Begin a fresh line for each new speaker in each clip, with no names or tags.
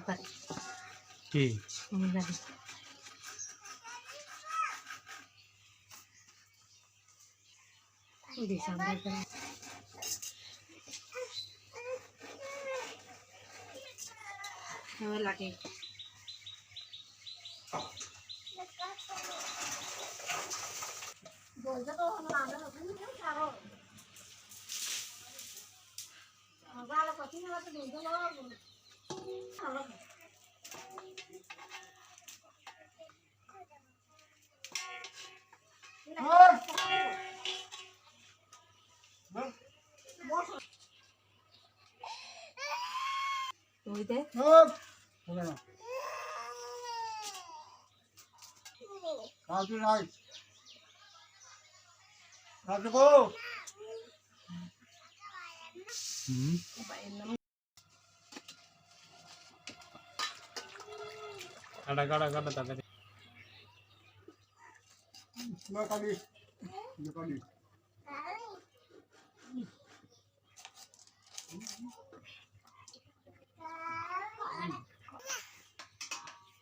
পারে
কি
আমি জানি দিশা আমরা লাগে বলতে তো আমরা ছাড়ো ভালো কথা না তো বলতে ভালো তুই দে
কাজু নাই কাজু গো
কাটা কাটা কাটা তাড়াতাড়ি
না কালি কালি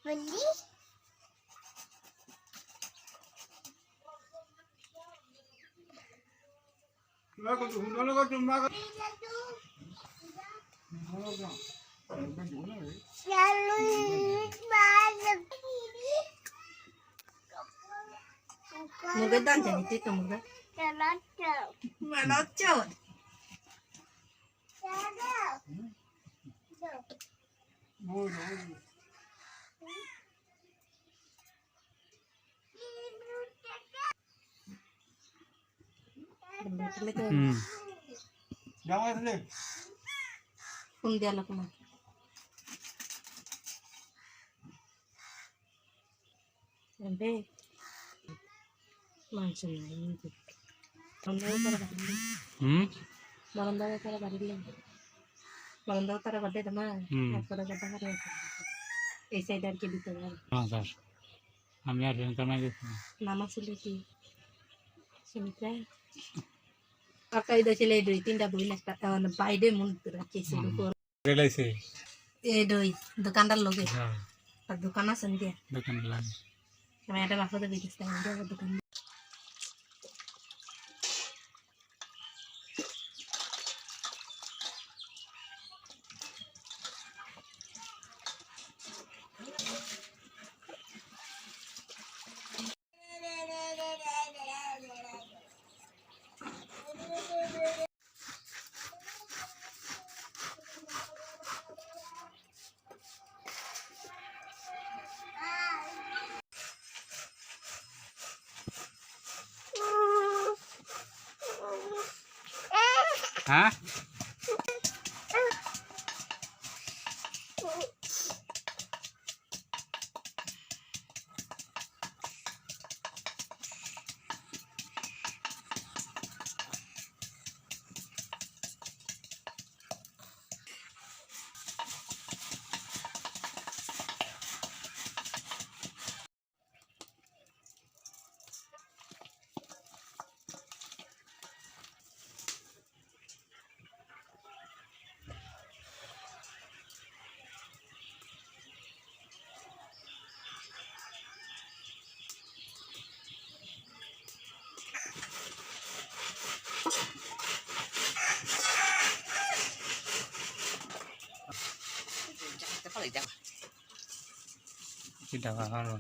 বলি
না কত হুনালো কত মা কত
চালু বাজ
মুগের দান জানিতে তো মুগা
চালাচ্ছো
মানাচ্ছো
মোর জামাই দিলে
ফোন দিয়া লোক না বে মাংস নাই বারান্দায় তারা বাড়িলে বারান্দায় তারা বাড়ে না তারপরে গাটা হারে এই সাইড আর কি দিতে পারে
স্যার আমি আর কামাই দিচ্ছি
নাম ছিল কি সুমিত্রা কাকাই দছিল এই দুই তিনটা বই না বাইরে মন রাখিয়েছিল
রেলাইছে
এই দুই দোকানদার লোকে
হ্যাঁ
আর দোকান আছে দিয়া
দোকান লাগে
আমি একটা বাসাতে বিদেশ দোকান
হ্যাঁ kita kalau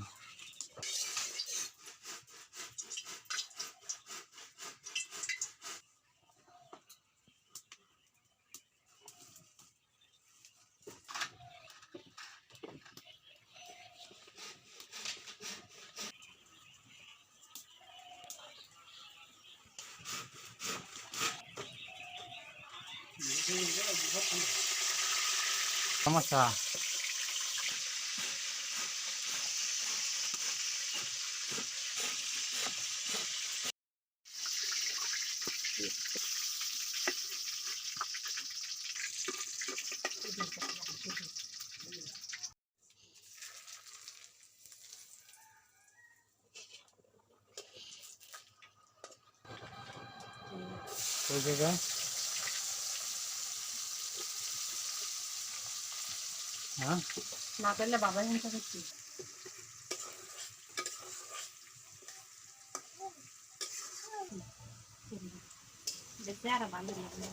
সমস্যা कोई जगह হ্যাঁ
না করলে বাবা হিংসা করছি দেখতে আর ভালো লাগলো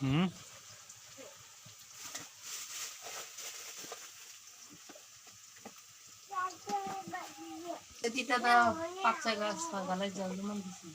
হুম
সেটা তো পাঁচটা গাছ সকালে জল জমা দিছি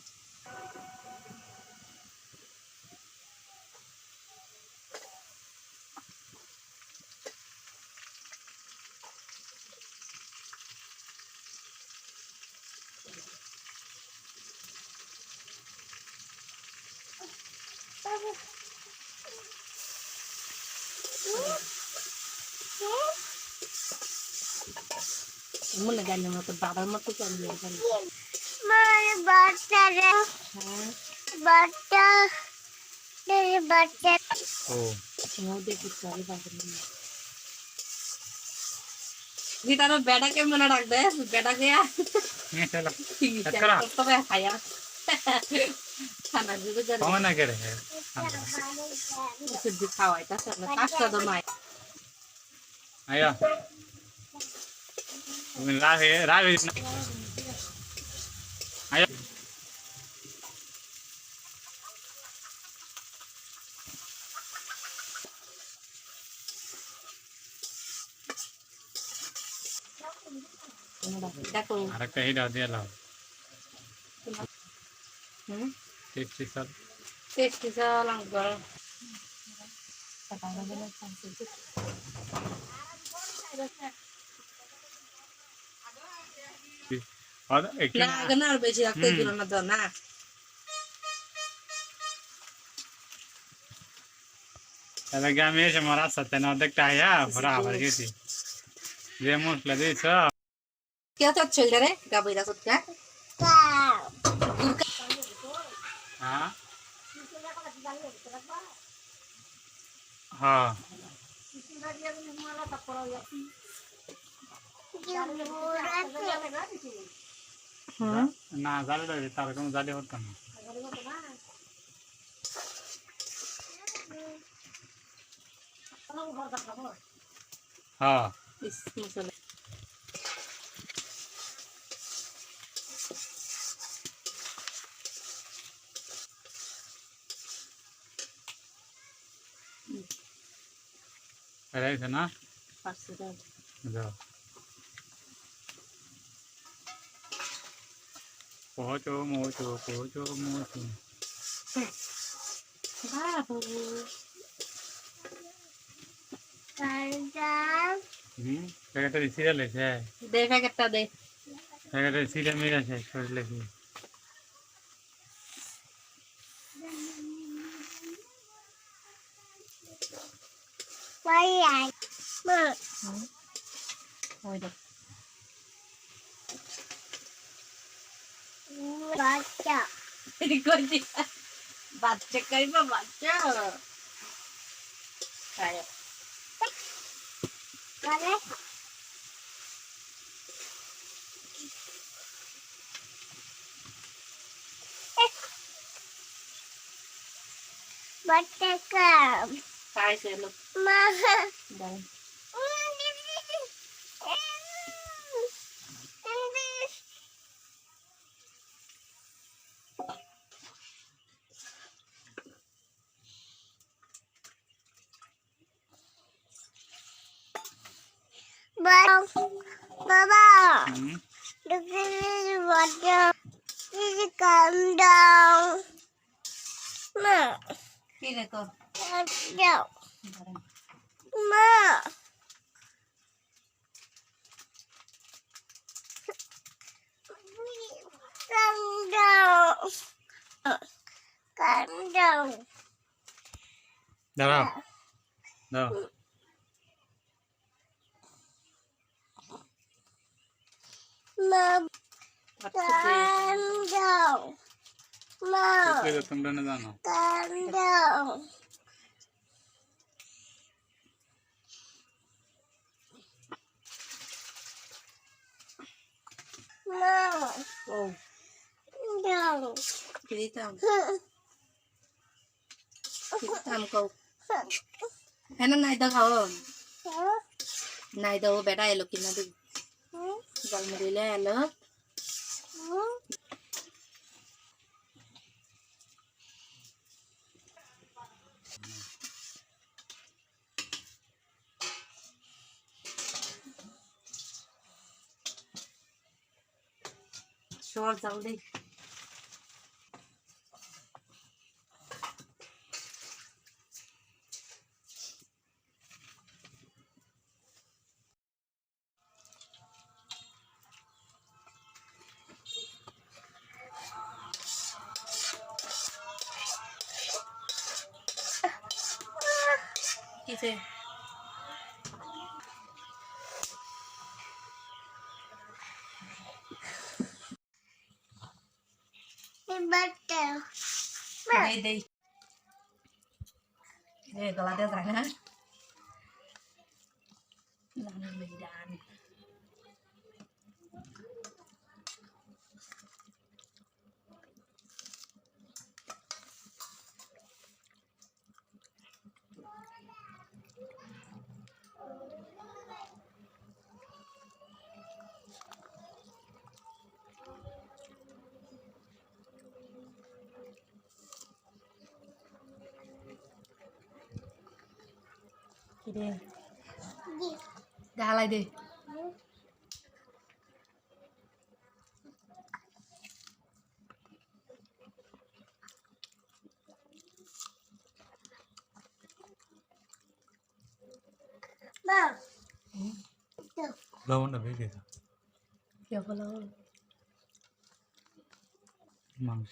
মনে জানি মতো বাবার মতো চালিয়ে গেল
মার বাচ্চা রে
হ্যাঁ
বাচ্চা রে বাচ্চা
ও
ও দেখি চলে বাবার গিটারও বেটাকে মনে রাখ দে বেটাকে
নিয়ে চলো
তবে খায়া খানা দিতে যাবে
কমে না কেড়ে
সবজি খাওয়াই তা সামনে কাজটা তো নাই
আয়া তুমি রাবে রাবে আয়া
দেখো
আরেকটা হিডা দিয়ে লাও
হুম
টেস্টি সব
টেস্টি সালাম করো সকালে গেলে সানসেট
আর একটু
না কেন আর বেশি রাখতে দিল না তো না
তাহলে আমি এসে মারা সাথে না দেখতে আয়া ভরা আবার গেছি যে মশলা দিয়েছ
কে চাচ্ছিল রে গাবইরা সত্যি
হ্যাঁ হ্যাঁ
হুম
না জালি লাগে তার কোনো জালি হতো না হ্যাঁ
মশলা
রাইছে না
পাঁচশো
যাও পৌঁছো মোচো পৌঁছো মোচো
বাবু
হুম প্যাকেটটা সিরিয়াল আছে
দে প্যাকেটটা দে
প্যাকেটে সিরিয়াল মেরে আছে শরীরে কি
ওই দেখ
বাচ্চা
বাচ্চা খাইবা বাচ্চা খায়
মানে বাচ্চা কাম
খাইছে লোক
মা
দাও
Baba,
hmm
this is water. This is calm down. Ma,
কি রে তোর
calm down. Ma, calm down. Calm down.
দাঁড়াও দাও
Ma,
বাচ্চা দে
calm down. Ma,
তোমরা না জানো
calm down. Mau.
Oh,
Dong.
kiritam. Kiritam câu. Nó này tao không? Này tao bé đây là kinh nó đi. Dần mà đi lên lớp. Cho dầu đi. Cái gì?
Betul.
Đây đây. Đây kalau ada sana. Làm mình đàn. Cái đây. Đa lại đi.
Mau.
lâu nó biết gì
Kiểu vào lâu.
măng